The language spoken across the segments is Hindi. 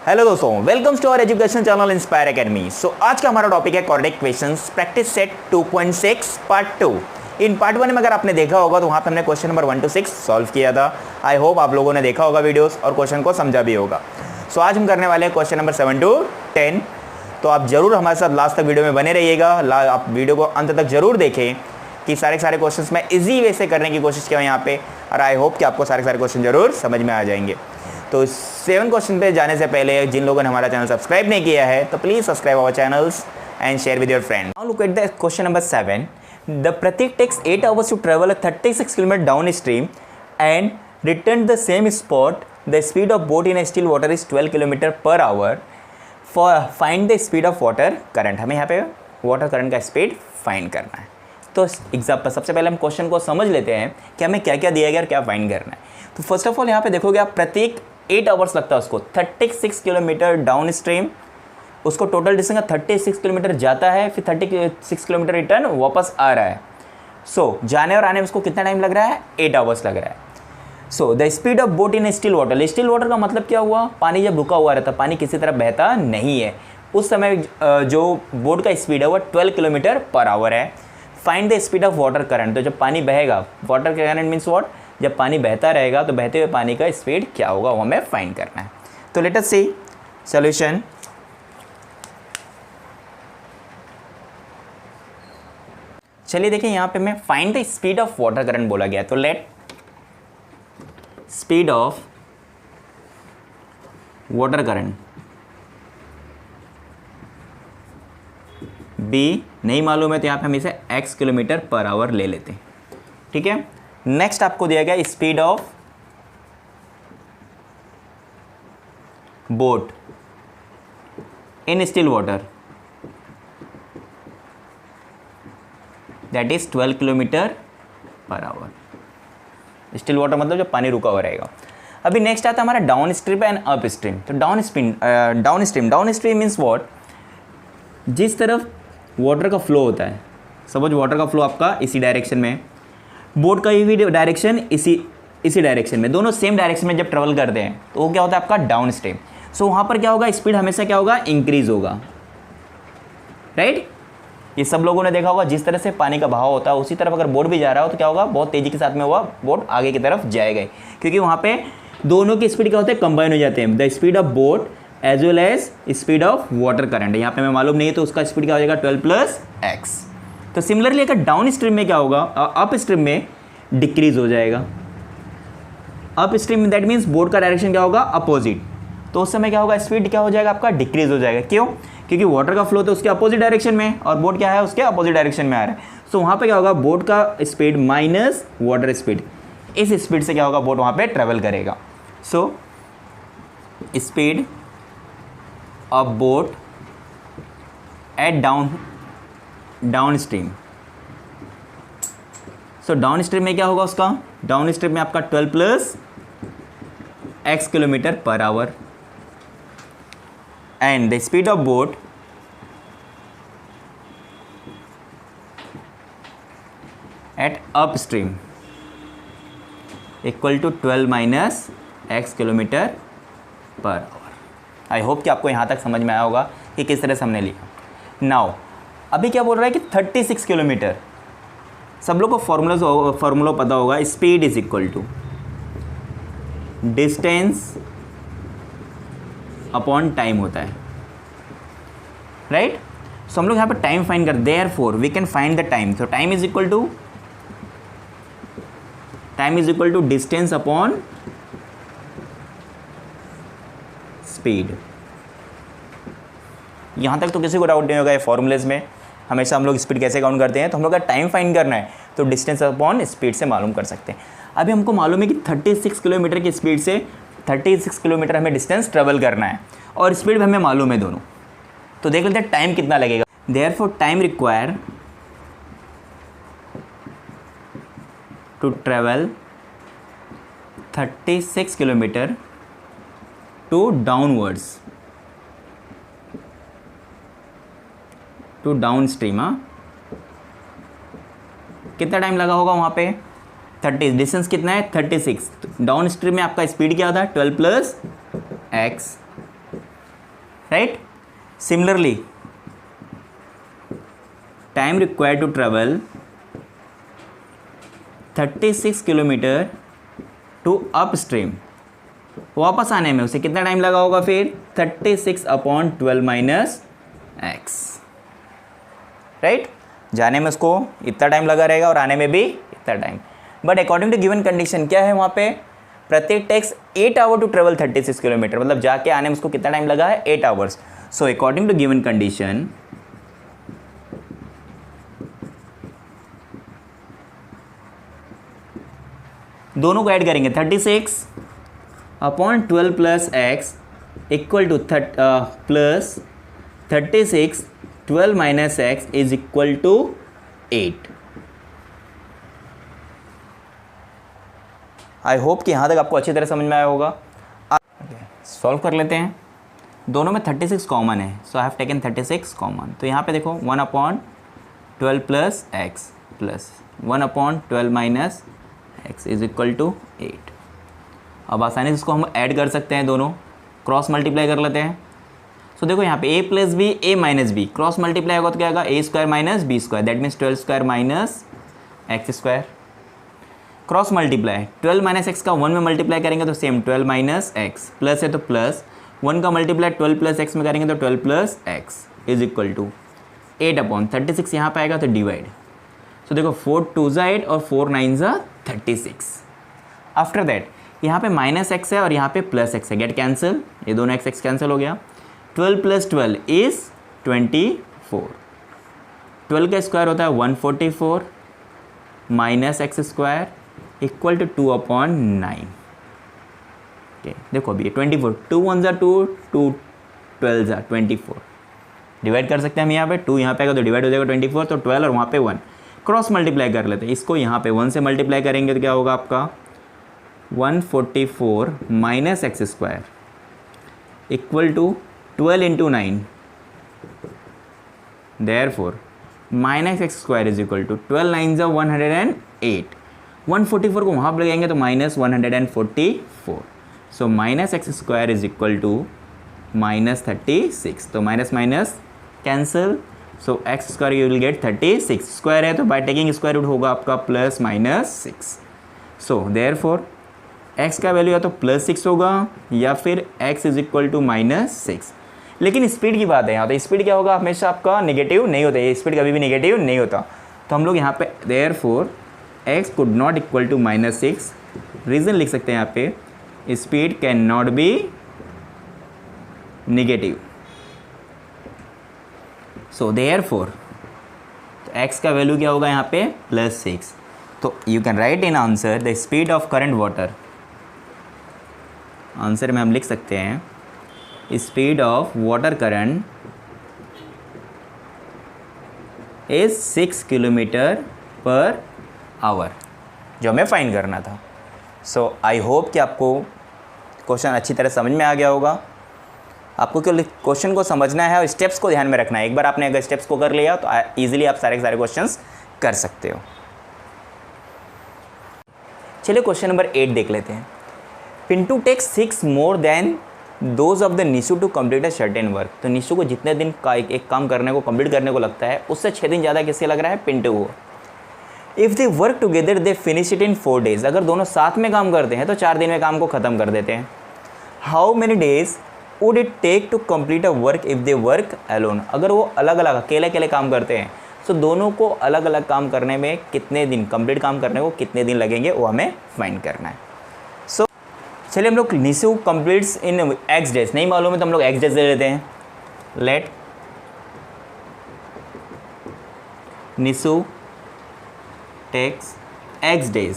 हेलो दोस्तों, welcome to our education channel inspire academy. आज का हमारा टॉपिक है coordinate questions practice set 2.6 part 2। In part 1 में अगर आपने देखा होगा तो वहाँ पे हमने क्वेश्चन नंबर 1 to 6 सॉल्व किया था। आई होप आप लोगों ने देखा होगा वीडियोस और क्वेश्चन को समझा भी होगा। आज हम करने वाले हैं क्वेश्चन नंबर 7 to 10। तो आप जरूर हमारे साथ लास्ट तक वीडियो में बने रहिएगा। आप वीडियो को अंत तक जरूर देखें कि सारे क्वेश्चंस मैं इजी वे से करने की कोशिश किया हूँ यहाँ पे, और आई होप कि आपको सारे क्वेश्चन जरूर समझ में आ जाएंगे। तो 7 क्वेश्चन पे जाने से पहले जिन लोगों ने हमारा चैनल सब्सक्राइब नहीं किया है तो please subscribe our channels and share with your friend. Now look at the question number 7। The Prateek takes 8 hours to travel 36 kilometre downstream and return the same spot. The speed of boat in still water is 12 kilometre per hour. For find the speed of water current. हमें यहाँ पे वाटर करंट का स्पीड फाइंड करना है। तो एग्जाम्पल सबसे पहले हम क्वेश्चन को समझ लेते हैं कि हमें क्या क्या दिया गया और क्या फाइंड करना है। तो फर्स्ट ऑफ ऑल यहाँ पे देखोगे आप, प्रत्येक 8 hours लगता है उसको 36 किलोमीटर डाउन स्ट्रीम। उसको टोटल डिस्टेंस 36 किलोमीटर जाता है, फिर 36 किलोमीटर रिटर्न वापस आ रहा है। जाने और आने में उसको कितना टाइम लग रहा है? 8 hours लग रहा है। The speed of boat in still water. Still water का मतलब क्या हुआ? पानी जब रुका हुआ रहता, पानी किसी तरह बहता नहीं है, उस समय जो बोट का स्पीड है वो 12 किलोमीटर पर आवर है। Find the speed of water current. तो जब पानी बहेगा, वाटर करंट मीन्स व्हाट? जब पानी बहता रहेगा तो बहते हुए पानी का स्पीड क्या होगा वो हमें फाइंड करना है। तो लेट अस सी सॉल्यूशन। चलिए देखिए, यहां पे मैं find the speed of water current बोला गया, तो let speed of water current be नहीं मालूम है, तो यहां पे हम इसे x किलोमीटर पर आवर ले लेते हैं। ठीक है। नेक्स्ट आपको दिया गया speed of boat in still water, that is 12 kilometre per our. Still water मतलब जब पानी रुका हुआ रहेगा। अभी नेक्स्ट आता है हमारा down stream and up stream. तो डाउन स्ट्रीम मीन्स व्हाट? जिस तरफ वाटर का फ्लो होता है, सपोज वाटर का फ्लो आपका इसी डायरेक्शन में, बोट का भी डायरेक्शन इसी डायरेक्शन में, दोनों सेम डायरेक्शन में जब ट्रेवल करते हैं तो वो क्या होता है आपका डाउन स्ट्रीम। वहाँ पर क्या होगा? स्पीड हमेशा क्या होगा? इंक्रीज होगा, राइट? ये सब लोगों ने देखा होगा, जिस तरह से पानी का बहाव होता है उसी तरफ अगर बोट भी जा रहा हो तो क्या होगा? बहुत तेज़ी के साथ में हुआ बोट आगे की तरफ जाएगा, क्योंकि वहाँ पे दोनों की स्पीड क्या होते हैं? कंबाइन हो जाते हैं। The speed of boat as well as speed of water current. यहाँ पे हमें मालूम नहीं है तो उसका स्पीड क्या हो जाएगा? 12 + x। तो सिमिलरली अगर डाउन स्ट्रीम में क्या होगा? अप स्ट्रीम में डिक्रीज हो जाएगा। Up stream that means boat का डायरेक्शन क्या होगा? अपोजिट। तो उस समय क्या होगा? स्पीड क्या हो जाएगा आपका? डिक्रीज हो जाएगा। क्यों? क्योंकि वाटर का फ्लो तो उसके अपोजिट डायरेक्शन में और बोट क्या है? उसके अपोजिट डायरेक्शन में आ रहा है। वहाँ पे क्या होगा? बोट का स्पीड माइनस वाटर स्पीड, इस स्पीड से क्या होगा? बोट वहाँ पे ट्रेवल करेगा। Speed of boat at downstream. Downstream में क्या होगा उसका? डाउन स्ट्रीम में आपका 12 + x kilometre per hour and the speed of boat at upstream equal to 12 - x kilometre per hour. I hope कि आपको यहाँ तक समझ में आया होगा कि किस तरह से हमने लिखा। नाउ अभी क्या बोल रहा है कि 36 किलोमीटर। सब लोग को फॉर्मूला पता होगा, speed is equal to distance upon time होता है, राइट? हम लोग यहाँ पर टाइम फाइंड कर, therefore we can find the time. तो time is equal to distance upon speed. यहाँ तक तो किसी को डाउट नहीं होगा ये फॉर्मूलेज में। हमेशा हम लोग स्पीड कैसे काउंट करते हैं, तो हम लोग का टाइम फाइंड करना है तो डिस्टेंस अपॉन स्पीड से मालूम कर सकते हैं। अभी हमको मालूम है कि 36 किलोमीटर की स्पीड से 36 किलोमीटर हमें डिस्टेंस ट्रेवल करना है और स्पीड भी हमें मालूम है दोनों। तो देख लेते हैं टाइम कितना लगेगा। Therefore time require to travel 36 kilometre to downwards to downstream. कितना टाइम लगा होगा वहाँ पे? 30, डिस्टेंस कितना है 36। डाउन स्ट्रीम में आपका स्पीड क्या था 12 + x right. Similarly time required to travel 36 kilometre to upstream, वापस आने में उसे कितना टाइम लगा होगा फिर 36/12 माइनस एक्स, राइट। जाने में उसको इतना टाइम लगा रहेगा और आने में भी इतना time, but according to given condition क्या है वहाँ पे, प्रत्येक takes 8 hour to travel 36 kilometre, मतलब जाके आने में उसको कितना टाइम लगा है 8 hours. So according to given condition दोनों को ऐड करेंगे 36/12 plus x equal to plus 36/12 minus x is equal to 8। I hope कि यहाँ तक आपको अच्छी तरह समझ में आया होगा। सॉल्व कर लेते हैं। दोनों में 36 कॉमन है, so I have taken 36 common. तो यहाँ पे देखो 1/12 plus x plus 1/12 minus x is equal to 8। अब आसानी से इसको हम ऐड कर सकते हैं, दोनों क्रॉस मल्टीप्लाई कर लेते हैं। सो देखो यहाँ पे a plus B a minus B cross multiply होगा तो क्या आएगा a² minus B square, that means 12² minus x square. Cross multiply 12 minus x का 1 में मल्टीप्लाई करेंगे तो सेम 12 माइनस एक्स, प्लस है तो प्लस 1 का मल्टीप्लाई 12 प्लस एक्स में करेंगे तो 12 plus x is equal to 8/36 यहाँ पे आएगा तो डिवाइड। सो देखो 4 2 ज़ा 8 और 4 9 ज़ा 36। आफ्टर दैट यहाँ पे माइनस एक्स है और यहाँ पे प्लस एक्स है, गेट कैंसिल, ये दोनों एक्स कैंसिल हो गया। 12 प्लस 12 इज 24। 12 का स्क्वायर होता है 144 minus x square equal to 2/9। Okay देखो अभी 24, 2 1 ज़ा 2, 2 12 ज़ा 24, डिवाइड कर सकते हैं हम यहाँ पे, 2 यहाँ पे आएगा तो डिवाइड हो जाएगा 24, तो 12 और वहाँ पे 1 क्रॉस मल्टीप्लाई कर लेते हैं। इसको यहाँ पे 1 से मल्टीप्लाई करेंगे तो क्या होगा आपका 144 minus x square equal to 12 into 9, therefore minus x square is equal to 12 9 ज़ा 108। 144 को वहाँ पर लगाएंगे तो minus 144, so minus x square is equal to minus 36, तो minus minus cancel, so x square you will get 36, square है तो बाय टेकिंग स्क्वायर रूट होगा आपका plus minus 6। So therefore x का वैल्यू या तो प्लस 6 होगा या फिर x is equal to minus 6। लेकिन स्पीड की बात है यहाँ, तो स्पीड क्या होगा हमेशा आपका नेगेटिव नहीं होता, ये स्पीड कभी भी नेगेटिव नहीं होता। तो हम लोग यहाँ पे therefore x could not equal to minus 6, reason लिख सकते हैं यहाँ पे speed can not be negative. So therefore x का वैल्यू क्या होगा यहाँ पे प्लस 6। तो you can write in answer the speed of current water, answer में हम लिख सकते हैं speed of water current is 6 kilometre per hour, जो हमें फाइंड करना था। सो आई होप कि आपको क्वेश्चन अच्छी तरह समझ में आ गया होगा। आपको केवल क्वेश्चन को समझना है और स्टेप्स को ध्यान में रखना है। एक बार आपने अगर स्टेप्स को कर लिया तो ईजिली आप सारे के सारे क्वेश्चंस कर सकते हो। चलिए क्वेश्चन नंबर 8 देख लेते हैं। Pintu takes 6 more than those of the Nishu to complete a certain work. तो निशु को जितने दिन का एक काम करने को कंप्लीट करने को लगता है उससे 6 दिन ज़्यादा किससे लग रहा है, पिंटू को। If they work together they finish it in 4 days। अगर दोनों साथ में काम करते हैं तो 4 दिन में काम को ख़त्म कर देते हैं। How many days would it take to complete a work if they work alone. अगर वो अलग अलग अकेले अकेले काम करते हैं तो दोनों को अलग अलग काम करने में कितने दिन, कंप्लीट काम करने को कितने दिन लगेंगे वो हमें फाइंड करना है। सो चलिए हम लोग निशु कंप्लीट्स इन एक्स डेज, नहीं मालूम है तो हम लोग एक्स डेज ले लेते हैं। Let Nishu takes x days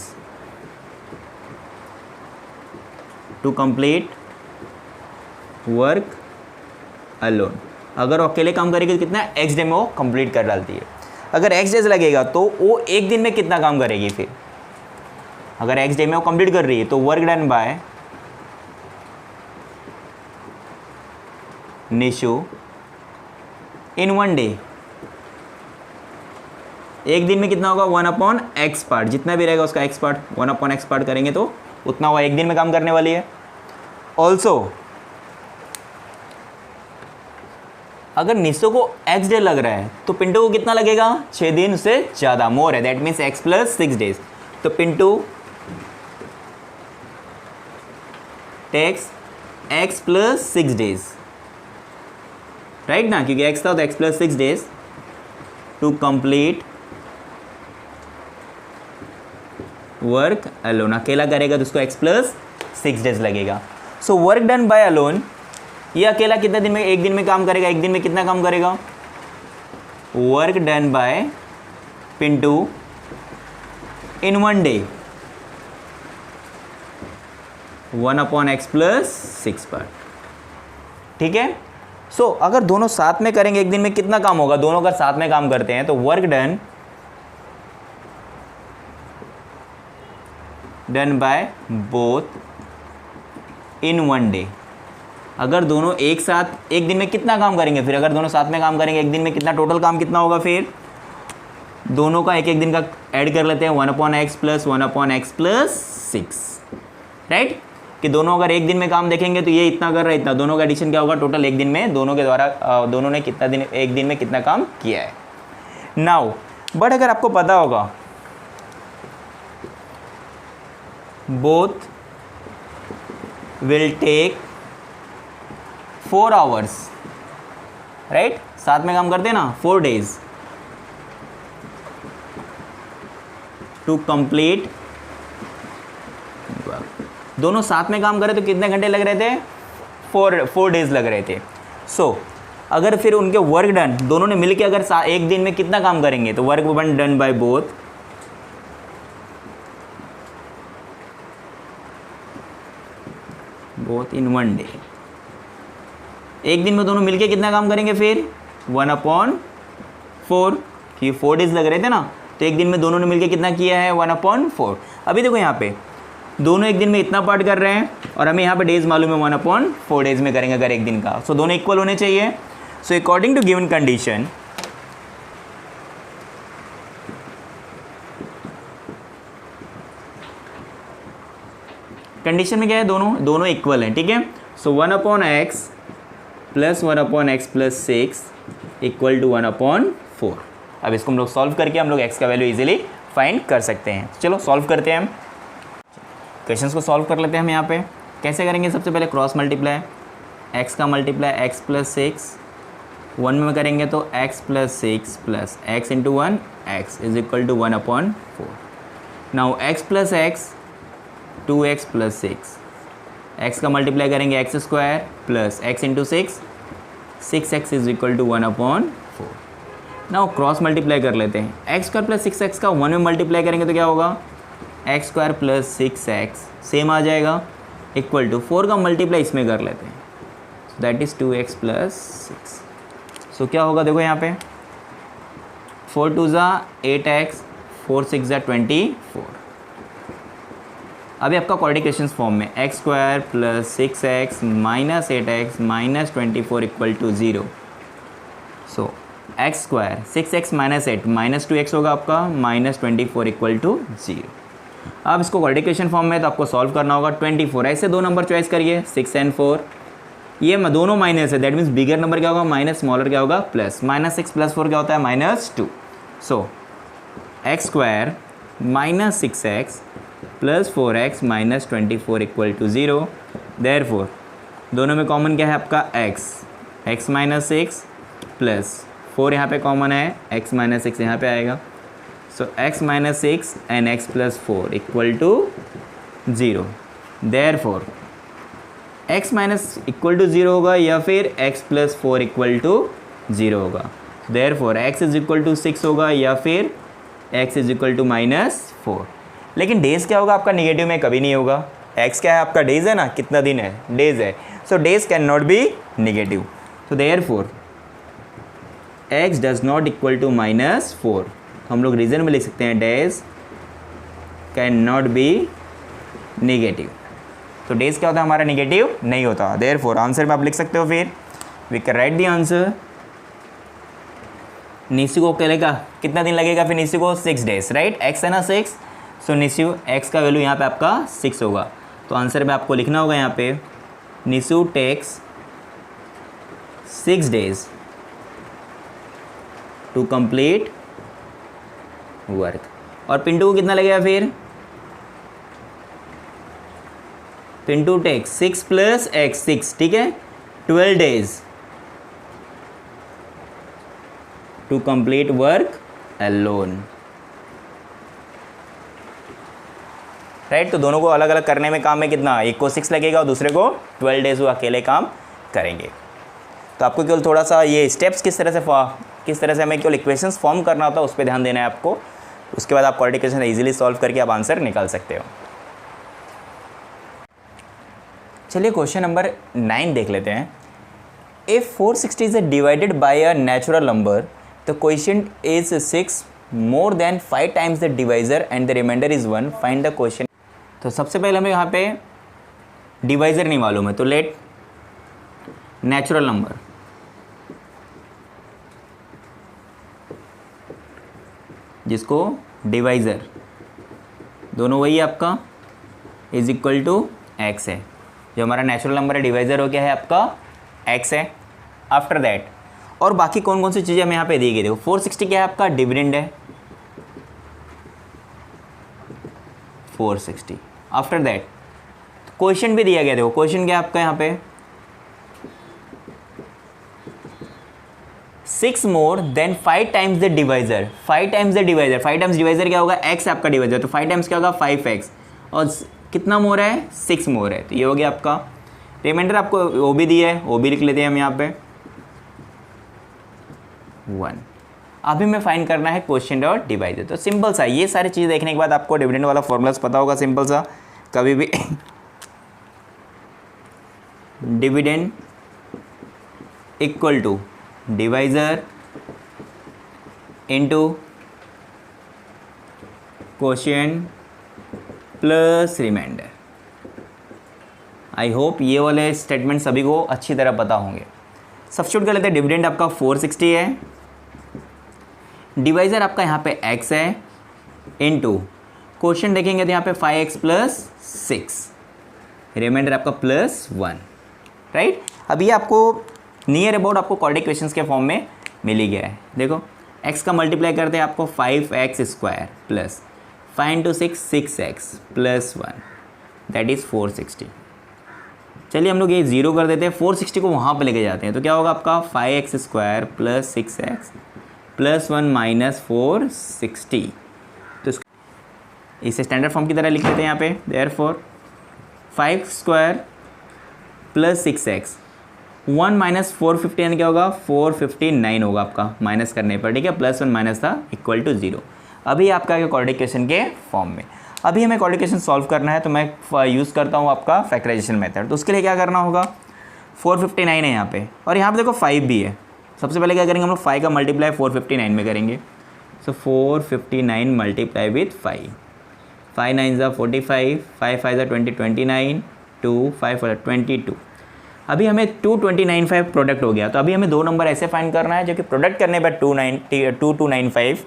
to complete work alone. अगर वो अकेले काम करेगी तो कितना एक्स डे में वो कंप्लीट कर डालती है। अगर एक्स डेज लगेगा तो वो एक दिन में कितना काम करेगी फिर। अगर एक्स डे में वो कंप्लीट कर रही है तो वर्क डन बाय निशु इन 1 day, एक दिन में कितना होगा 1/x पार्ट, जितना भी रहेगा उसका x पार्ट 1/x पार्ट करेंगे तो उतना वो एक दिन में काम करने वाली है। ऑल्सो अगर निशु को x डे लग रहा है तो पिंटू को कितना लगेगा, 6 दिन से ज़्यादा, मोर है, that means x plus 6 days. तो Pintu takes x plus 6 days, right ना, क्योंकि x था तो x plus 6 days to complete work alone. अकेला करेगा तो उसको x प्लस 6 डेज लगेगा। So work done by alone, ये अकेला कितने दिन में, एक दिन में काम करेगा, एक दिन में कितना काम करेगा, वर्क डन बाय पिंटू इन 1 डे 1/x प्लस 6 पर, ठीक है। सो अगर दोनों साथ में करेंगे एक दिन में कितना काम होगा, दोनों अगर साथ में काम करते हैं तो work done by both in 1 day. अगर दोनों एक साथ एक दिन में कितना काम करेंगे, फिर अगर दोनों साथ में काम करेंगे एक दिन में कितना टोटल काम कितना होगा, फिर दोनों का एक एक दिन का ऐड कर लेते हैं 1/x plus 1/x plus 6, right, कि दोनों अगर एक दिन में काम देखेंगे तो ये इतना कर रहा है इतना, दोनों का एडिशन क्या होगा, टोटल एक दिन में दोनों के द्वारा दोनों ने कितना दिन, एक दिन में कितना काम किया है। नाउ बट अगर आपको पता होगा both will take 4 hours, right, साथ में काम करते हैं ना, 4 डेज टू कंप्लीट। दोनों साथ में काम कर रहे तो कितने घंटे लग रहे थे, 4 डेज लग रहे थे। सो अगर फिर उनके वर्क डन दोनों ने मिलके अगर एक दिन में कितना काम करेंगे, तो work done by both in 1 day, एक दिन में दोनों मिलके कितना काम करेंगे, फिर 1/4, कि 4 डेज लग रहे थे ना, तो एक दिन में दोनों ने मिलके कितना किया है, 1/4। अभी देखो यहाँ पे दोनों एक दिन में इतना पार्ट कर रहे हैं और हमें यहाँ पे डेज मालूम है 1/4 डेज में करेंगे अगर एक दिन का। सो दोनों इक्वल होने चाहिए। So according to given condition में क्या है, दोनों इक्वल हैं, ठीक है। So 1/x plus 1/x plus 6 equal to 1/4। अब इसको हम लोग सॉल्व करके हम लोग x का वैल्यू इजीली फाइंड कर सकते हैं। चलो सॉल्व करते हैं, हम क्वेश्चंस को सॉल्व कर लेते हैं। हम यहाँ पे कैसे करेंगे, सबसे पहले क्रॉस मल्टीप्लाई, x का मल्टीप्लाई x प्लस 6, 1 में करेंगे तो x plus 6 plus x into 1 x is equal to 1/4। Now x plus x 2x plus 6, x का मल्टीप्लाई करेंगे x square plus x into 6x is equal to 1/4। Now cross multiply कर लेते हैं, x स्क्वायर प्लस 6x का 1 में मल्टीप्लाई करेंगे तो क्या होगा, x square plus 6x same आ जाएगा, इक्वल टू 4 का मल्टीप्लाई इसमें कर लेते हैं, दैट इज़ 2x प्लस 6। सो क्या होगा, देखो यहाँ पे 4 2 ज़ा 8x, 4 6 ज़ा 24। अभी आपका क्वाड्रेटिक इक्वेशंस फॉर्म में x square plus 6x minus 8x minus 24 equal to 0। So x square 6x minus 8 minus 2x होगा आपका, माइनस 24 इक्वल टू 0। अब इसको क्वाड्रेटिक इक्वेशन फॉर्म में तो आपको सॉल्व करना होगा। 24 ऐसे दो नंबर चॉइस करिए, 6 एंड 4, ये दोनों माइनस है, दैट मीन्स बिगर नंबर क्या होगा माइनस, स्मॉलर क्या होगा प्लस, -6 + 4 क्या होता है -2। So x square minus 6x plus 4x minus 24 equal to 0। Therefore दोनों में कॉमन क्या है आपका x माइनस 6 प्लस 4 यहाँ पे कॉमन है, x माइनस 6 यहाँ पे आएगा। So x minus 6 and x plus 4 equal to 0। Therefore x minus equal to 0 होगा या फिर x प्लस 4 इक्वल टू 0 होगा। Therefore x is equal to 6 होगा या फिर x इज इक्वल टू -4। लेकिन डेज क्या होगा आपका, निगेटिव में कभी नहीं होगा। x क्या है आपका, डेज है ना, कितना दिन है, डेज है। So days can not be negative. तो therefore x does not equal to -4। हम लोग रीजन में लिख सकते हैं days can not be negative. तो डेज क्या होता है हमारा, निगेटिव नहीं होता। देयरफॉर आंसर में आप लिख सकते हो, फिर we can write the answer. Nishu को करेगा कितना दिन लगेगा, फिर निशु को 6 डेज, राइट, x है ना 6। सो निशु x का वैल्यू यहाँ पे आपका 6 होगा। तो आंसर में आपको लिखना होगा यहाँ पे Nishu takes 6 days to complete work. और पिंटू को कितना लगेगा फिर, पिंटू टेक्स 6 + x 6, ठीक है, 12 days to complete work alone, right. तो दोनों को अलग अलग करने में काम में कितना, एक को 6 लगेगा और दूसरे को 12 days वो अकेले काम करेंगे। तो आपको केवल थोड़ा सा ये स्टेप्स किस तरह से हमें केवल इक्वेशंस फॉर्म करना होता है उस पर ध्यान देना है आपको। उसके बाद आप क्वाड्रेटिक इक्वेशन इजीली सॉल्व करके आप आंसर निकाल सकते हो। चलिए क्वेश्चन नंबर 9 देख लेते हैं। If 460 is divided by a natural number, the quotient is 6 more than 5 times the divisor and the remainder is 1, find the quotient. तो सबसे पहले हमें यहाँ पे डिवाइजर नहीं मालूम है, तो लेट नेचुरल नंबर, जिसको डिवाइजर दोनों वही आपका इज इक्वल टू x है। जो हमारा नेचुरल नंबर है डिवाइजर हो गया है आपका x है। आफ्टर दैट और बाकी कौन कौन सी चीज़ें हमें यहाँ पे दी गई, देखो 460 क्या है आपका, डिविडेंड है 460। आफ्टर दैट क्वेश्चन भी दिया गया, देखो क्वेश्चन क्या है आपका यहाँ पे 6 more than 5 times the divisor, 5 times the divisor, 5 times divisor क्या होगा, x आपका डिवाइजर, तो 5 टाइम्स क्या होगा 5x, और कितना मोर है 6 मोर है, तो ये हो गया आपका। रिमाइंडर आपको वो भी दिया है, वो भी लिख लेते हैं हम यहाँ पे 1। अभी हमें फाइंड करना है क्वोशिएंट और डिवाइजर। तो सिंपल सा, ये सारी चीज़ देखने के बाद आपको डिविडेंड वाला फॉर्मूलाज पता होगा सिंपल सा। कभी भी dividend equal to divisor into quotient plus remainder. I hope ये वाले स्टेटमेंट सभी को अच्छी तरह पता होंगे। सब्स्टिट्यूट कर लेते हैं, डिविडेंड आपका 460 है, डिवाइजर आपका यहाँ पे x है, इनटू क्वोशिएंट देखेंगे तो यहाँ पे 5x + 6, रिमाइंडर आपका +1, राइट। अब ये आपको नियर अबाउट आपको क्वाड्रेटिक इक्वेशंस के फॉर्म में मिल ही गया है। देखो x का मल्टीप्लाई करते हैं आपको 5x² plus 5 × 6 6x + 1, that is 460। चलिए हम लोग ये 0 कर देते हैं, 460 को वहाँ पे लेके जाते हैं, तो क्या होगा आपका 5x² + 6x + 1 - 460। तो इसे स्टैंडर्ड फॉर्म की तरह लिख लेते हैं यहाँ पे, देयरफॉर 5² + 6x 1 - 450 यानी क्या होगा 459 होगा आपका माइनस करने पर, ठीक है, +1 माइनस था इक्वल टू 0। अभी आपका क्वाड्रेटिक इक्वेशन के फॉर्म में, अभी हमें क्वाड्रेटिक इक्वेशन सॉल्व करना है, तो मैं यूज़ करता हूँ आपका फैक्टराइजेशन मेथड। तो उसके लिए क्या करना होगा, 459 है यहाँ पे, और यहाँ पे देखो 5 भी है। सबसे पहले क्या करेंगे हम लोग, 5 का मल्टीप्लाई 459 में करेंगे। सो 459 मल्टीप्लाई विथ 5, 5 9 ज़ा 45, 5 5 ज़ा 20 29, 2 5 4 22। अभी हमें 2295 प्रोडक्ट हो गया। तो अभी हमें दो नंबर ऐसे फाइंड करना है जो कि प्रोडक्ट करने पर 2295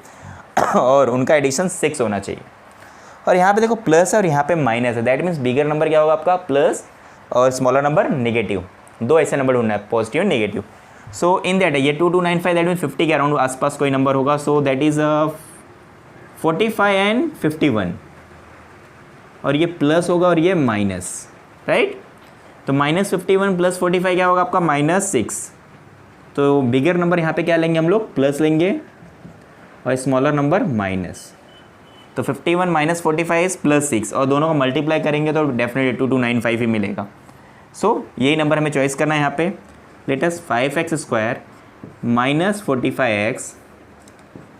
और उनका एडिशन 6 होना चाहिए। और यहाँ पे देखो प्लस है और यहाँ पे माइनस है, दैट मीन्स बिगर नंबर क्या होगा आपका प्लस और स्मॉलर नंबर नेगेटिव। दो ऐसे नंबर ढूंढना है, positive negative. So in that ये 2295 दैट मीन्स 50 के अराउंड आसपास कोई नंबर होगा। सो दैट इज़ 45 एंड 51, और ये प्लस होगा और ये माइनस, राइट। तो -51 + 45 क्या होगा आपका -6। तो बिगर नंबर यहाँ पे क्या लेंगे हम लोग, प्लस लेंगे, और स्मॉलर नंबर माइनस। तो 51 - 45 + 6, और दोनों को मल्टीप्लाई करेंगे तो डेफिनेटली 2295 ही मिलेगा। सो यही नंबर हमें चॉइस करना है यहाँ पे। Let us 5x² - 45x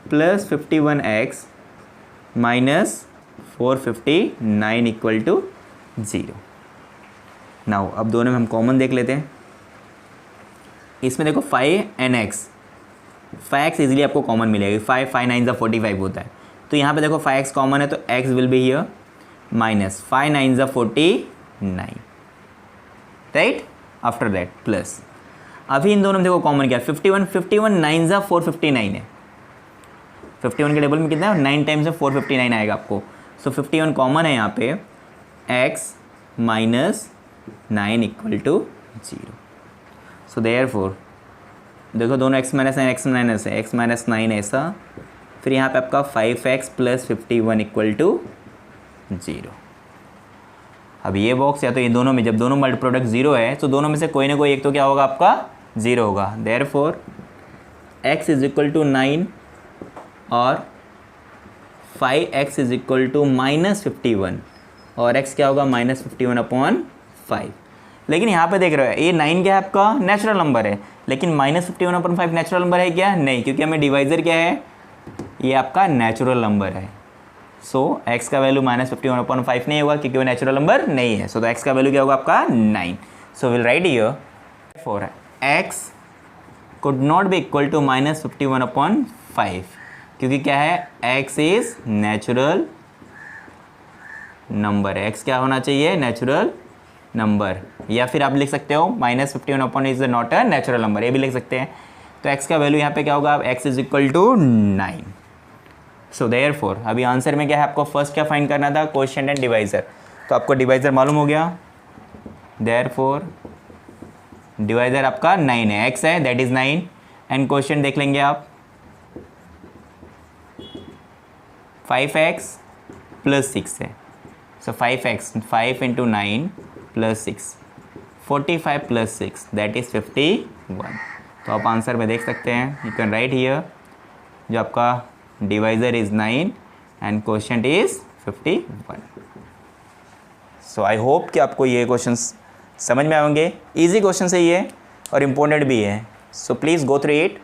+ 51x - 459 equal to 0। Now अब दोनों में हम कॉमन देख लेते हैं। इसमें देखो 5 and x, 5x इजीली आपको कॉमन मिलेगी, 5 9 ज़ा 45 होता है। तो यहाँ पे देखो 5x कॉमन है तो x will be here minus 5 9 ज़ा 49, राइट। आफ्टर दैट प्लस, अभी इन दोनों में देखो कॉमन क्या है, 51 9 ज़ा 459 है। 51 के टेबल में कितना है, 9 टाइम्स में 459 आएगा आपको। सो 51 कॉमन है यहाँ पे, x - 9 equal to 0। So therefore देखो दोनों x माइनस है, x माइनस 9 ऐसा, फिर यहाँ पे आपका 5x प्लस 51 इक्वल टू 0। अब ये बॉक्स या तो ये दोनों में, जब दोनों मल्टी प्रोडक्ट 0 है तो दोनों में से कोई ना कोई एक तो क्या होगा आपका 0 होगा। Therefore x is equal to 9 और 5x is equal to minus 51 और x क्या होगा माइनस 51/5। लेकिन यहाँ पे देख रहे हो ये 9 क्या है आपका नेचुरल नंबर है, लेकिन माइनस 51/5 नेचुरल नंबर है क्या? नहीं, क्योंकि हमें डिवाइज़र क्या है, ये आपका नेचुरल नंबर है। सो x का वैल्यू माइनस 51/5 नहीं होगा क्योंकि वो नेचुरल नंबर नहीं है। सो तो x का वैल्यू क्या होगा आपका 9। So will write here for x could not be equal to minus 51/5 क्योंकि क्या है x इज नेचुरल नंबर है। x क्या होना चाहिए? Natural number. या फिर आप लिख सकते हो minus 51 is not a natural number, ये भी लिख सकते हैं। तो x का वैल्यू यहाँ पे क्या होगा? x is equal to 9। So therefore अभी आंसर में क्या है, आपको फर्स्ट क्या फाइंड करना था? Coefficient and divisor. तो आपको डिवाइजर मालूम हो गया, देयरफॉर डिवाइजर आपका 9 है, x है दैट इज 9 एंड कोएफिशिएंट देख लेंगे आप 5x प्लस 6 है। सो 5x 5 into 9 plus 6 45 plus 6 that is 51। तो आप आंसर में देख सकते हैं, यू कैन राइट हियर जो आपका divisor is 9 and coefficient is 51। So I hope कि आपको ये क्वेश्चंस समझ में आएंगे। इजी क्वेश्चन है ये और इम्पोर्टेंट भी है। So please go through it.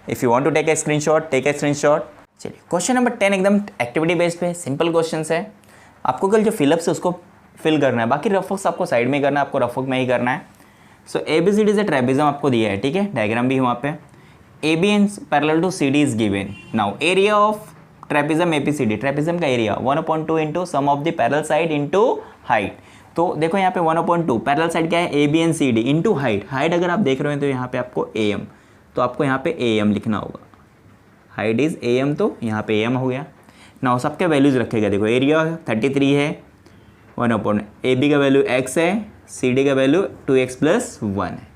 If you want to take a screenshot, take a screenshot. चलिए क्वेश्चन नंबर 10 एकदम एक्टिविटी बेस्ड पे सिंपल क्वेश्चन है। आपको कल जो फिलअप्स है उसको फिल करना है, बाकी रफ वर्क्स आपको साइड में करना है, आपको रफ वर्क में ही करना है। सो ABCD से ट्रेपेजियम आपको दिया है, ठीक है, डायग्राम भी है वहाँ पे। AB and parallel to CD is given. Now area of trapezium ABCD, trapezium का area 1/2 into sum of the parallel side into height. तो देखो यहाँ पे 1/2 पैरेलल साइड क्या है? AB and CD into height. Height अगर आप देख रहे हो तो यहाँ पे आपको AM, तो आपको यहाँ पे AM लिखना होगा। हाइट इज AM, तो यहाँ पे AM हो गया। नाउ सबके वैल्यूज़ रखेगा। देखो एरिया 33 है, 1/, AB का वैल्यू x है, CD का वैल्यू 2x प्लस 1 है।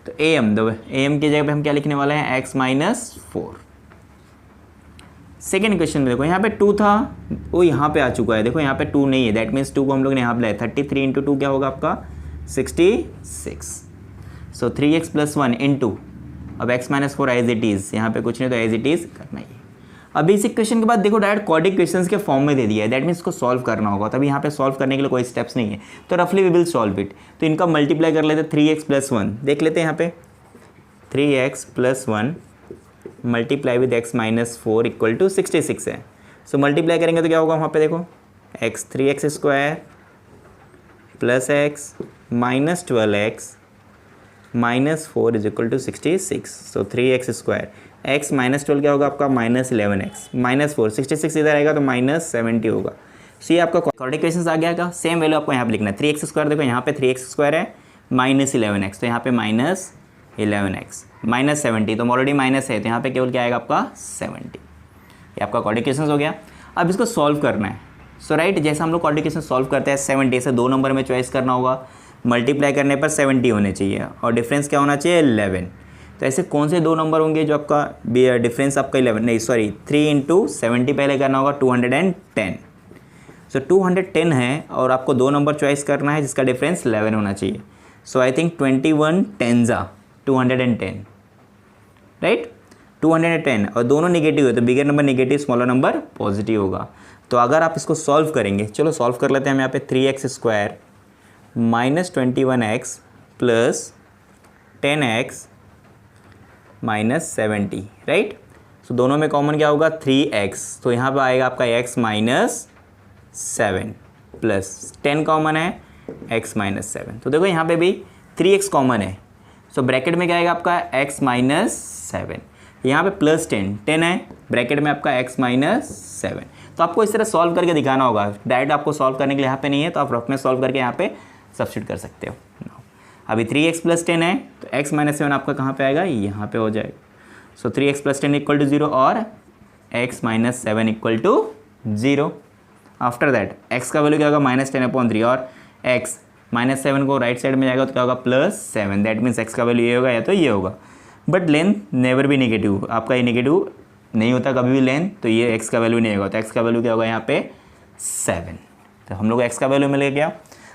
तो AM दो, AM की जगह पे हम क्या लिखने वाले हैं? x minus 4। सेकेंड क्वेश्चन में देखो यहाँ पे 2 था, वो यहाँ पे आ चुका है। देखो यहाँ पे 2 नहीं है, दैट मीन्स 2 को हम लोग ने यहाँ पे लाया। 33 इंटू 2 क्या होगा आपका? 66। सो 3x प्लस 1 इंटू, अब x minus 4 as it is, यहाँ पे कुछ नहीं तो एज इट इज़ करना ही है। अब इस क्वेश्चन के बाद देखो डायरेक्ट क्वाड्रेटिक क्वेश्चंस के फॉर्म में दे दिया है, दैट मीन्स इसको सॉल्व करना होगा। तभी यहाँ पे सॉल्व करने के लिए कोई स्टेप्स नहीं है, तो रफली वी विल सॉल्व इट। तो इनका मल्टीप्लाई कर लेते 3x प्लस 1, देख लेते हैं यहाँ पे 3x plus 1 multiply with x minus 4 equal to 66 है। सो मल्टीप्लाई करेंगे तो क्या होगा वहाँ पे? देखो x 3x square plus x minus 12x minus 4 is equal to 66। So 3x square, x minus 12 क्या होगा आपका? माइनस 11x माइनस 4, 66 इधर आएगा तो माइनस 70 होगा। सो ये आपका क्वाड्रेटिक क्वेश्चन आ गया। सेम वैल्यू आपको यहाँ पे लिखना है। 3x स्क्वायर, देखो यहाँ पे 3x स्क्वायर है माइनस 11x, तो यहाँ पे माइनस 11x माइनस 70, तो ऑलरेडी माइनस है तो यहाँ पे केवल क्या आएगा आपका 70। ये आपका क्वाड्रेटिक क्वेश्चन हो गया। अब इसको सॉल्व करना है। सो राइट, जैसे हम लोग क्वाड्रेटिक क्वेश्चन सॉल्व करते हैं 70 से 2 नंबर में चॉइस करना होगा, मल्टीप्लाई करने पर 70 होने चाहिए और डिफरेंस क्या होना चाहिए? 11। तो ऐसे कौन से 2 नंबर होंगे जो आपका डिफरेंस आपका 11 नहीं सॉरी 3 इंटू 70 पहले करना होगा 210। सो 210 है और आपको 2 नंबर चॉइस करना है जिसका डिफरेंस 11 होना चाहिए। सो आई थिंक 21 10 210, राइट, 210 और दोनों निगेटिव है तो bigger number negative, smaller number positive होगा। तो अगर आप इसको सॉल्व करेंगे, चलो सॉल्व कर लेते हैं हम। यहाँ पे 3x square minus 21x plus 10x minus 70, right. So दोनों में कॉमन क्या होगा? 3x, तो यहाँ पे आएगा आपका x माइनस 7 प्लस 10 कॉमन है x माइनस 7। तो देखो यहाँ पे भी 3x कॉमन है, सो ब्रैकेट में क्या आएगा आपका x माइनस 7। यहाँ पे प्लस 10 है, ब्रैकेट में आपका x माइनस 7। तो आपको इस तरह सॉल्व करके दिखाना होगा। डायरेक्ट आपको सॉल्व करने के लिए यहाँ पे नहीं है, तो आप रफ में सॉल्व करके यहाँ पे सब्स्टिट्यूट कर सकते हो। अभी 3x प्लस 10 है तो x माइनस 7 आपका कहाँ पे आएगा? यहाँ पे हो जाएगा। सो 3x प्लस 10 इक्वल टू 0 और x minus 7 equal to 0। After that x का वैल्यू क्या होगा? माइनस 10/3 और x माइनस 7 को राइट साइड में जाएगा तो क्या होगा? प्लस 7। दैट मीन्स x का वैल्यू ये होगा या तो ये होगा। बट लेंथ नेवर भी नेगेटिव, आपका ये नेगेटिव नहीं होता कभी भी लेंथ, तो ये x का वैल्यू नहीं होगा, तो x का वैल्यू क्या होगा यहाँ पे 7। तो हम लोग x का वैल्यू मिल गया।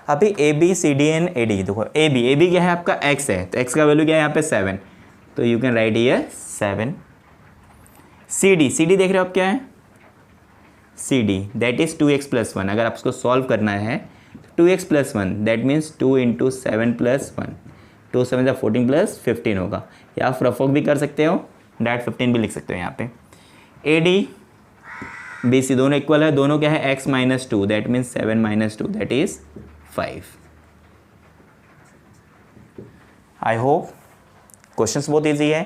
अभी A B C D and A D, देखो ए बी क्या है आपका x है, तो x का वैल्यू क्या है यहाँ पे 7, तो you can write here 7। C D देख रहे हो आप क्या है, C D that is 2x + 1। अगर आप उसको सॉल्व करना है तो 2x + 1 दैट मीन्स 2 × 7 + 1, 2 7 14 + 15 होगा, या आप रफ वर्क भी कर सकते हो, डायरेक्ट 15 भी लिख सकते हो यहाँ पे। ए डी बी सी दोनों इक्वल है, दोनों क्या है x - 2 that means 7 - 2 that is 5। I hope questions बहुत इजी है।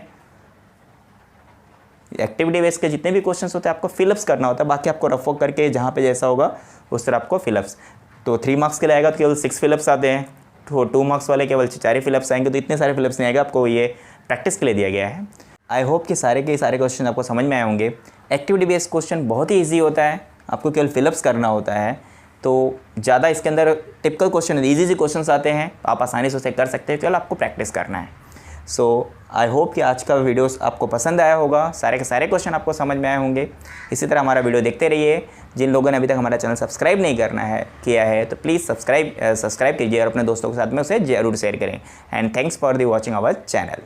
एक्टिविटी बेस के जितने भी क्वेश्चंस होते हैं आपको फिलअप्स करना होता है, बाकी आपको रफ वर्क करके जहाँ पे जैसा होगा उस तरह आपको फिलअप्स। तो 3 मार्क्स के लिए आएगा तो केवल 6 फिलअप्स आते हैं, तो 2 मार्क्स वाले केवल 4 ही फिलअप्स आएंगे, तो इतने सारे फिलअप्स नहीं आएगा, आपको ये प्रैक्टिस के लिए दिया गया है। आई होप कि सारे के सारे क्वेश्चन आपको समझ में आए होंगे। एक्टिविटी बेस्ड क्वेश्चन बहुत ही ईजी होता है, आपको केवल फिलअप्स करना होता है, तो ज़्यादा इसके अंदर टिपिकल क्वेश्चन ईजी क्वेश्चन आते हैं, आप आसानी से उसे कर सकते हैं, केवल आपको प्रैक्टिस करना है। सो आई होप कि आज का वीडियोस आपको पसंद आया होगा, सारे के सारे क्वेश्चन आपको समझ में आए होंगे। इसी तरह हमारा वीडियो देखते रहिए। जिन लोगों ने अभी तक हमारा चैनल सब्सक्राइब नहीं किया है तो प्लीज़ सब्सक्राइब कीजिए और अपने दोस्तों के साथ में उसे जरूर शेयर करें। And thanks for the watching our channel.